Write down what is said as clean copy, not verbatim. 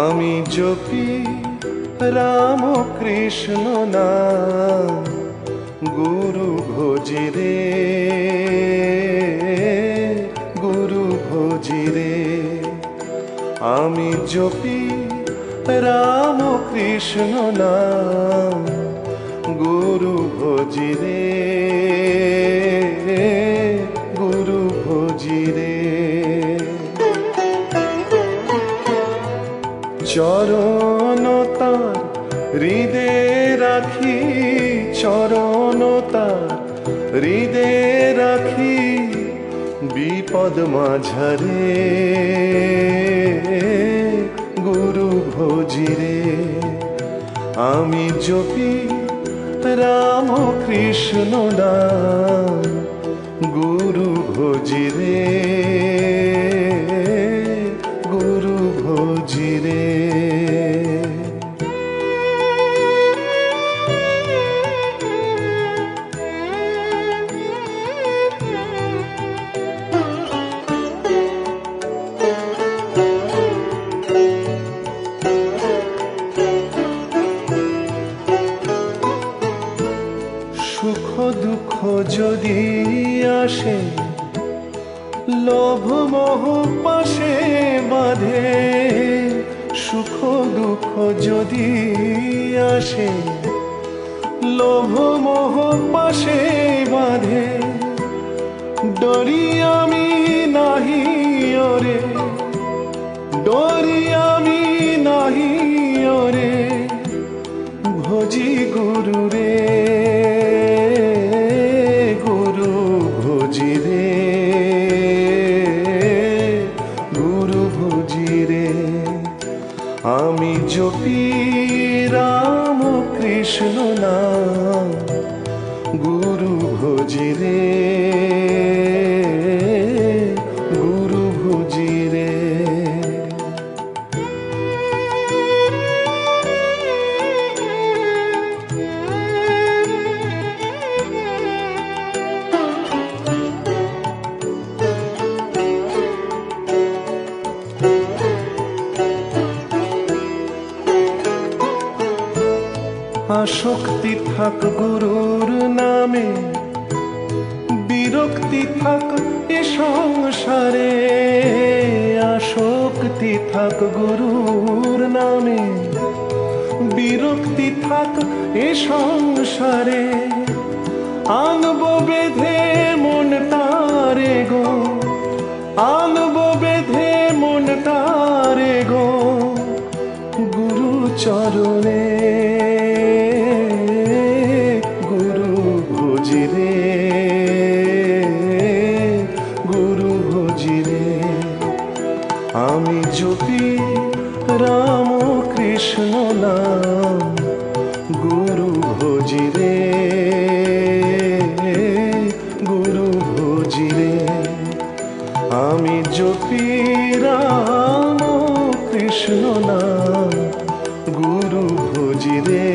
আমি জপি রাম কৃষ্ণ নাম, গুরু ভজি রে, গুরু ভজি রে। আমি জপি রাম কৃষ্ণ নাম, গুরু ভজি রে, গুরু ভজি রে। চরণ তার হৃদে রাখি, চরণ তার হৃদে রাখি, বিপদ মাঝারে গুরু ভজি রে। আমি জপি রাম কৃষ্ণ নাম, গুরু ভজি রে, গুরু ভজি রে। সুখ দুঃখ যদি আসে, লোভ মোহ পাশে বাঁধে। সুখ দুঃখ যদি আসে, লোভ মোহ পাশে বাঁধে। ডরি আমি নাহি ওরে, ডরি আমি নাহি ওরে, ভজি গুরু রে, গুরু ভজি রে, গুরু ভজি রে। আমি জপি রাম কৃষ্ণ নাম, গুরু ভজি রে, গুরু ভজি রে। আসক্তি থাক গুরুর নামে, বিরক্তি থাক এ সংসারে। আসক্তি থাক গুরুর নামে, বিরক্তি থাক এ সংসারে। আনবো বেঁধে মন তারে গো, আনবো বেঁধে মন তারে গো, গুরু চরণে, গুরু ভজি রে, গুরু ভজি রে। আমি জপি রাম কৃষ্ণ নাম, গুরু ভজি রে, গুরু ভজি রে। আমি জপি রাম কৃষ্ণ নাম, গুরু ভজি রে।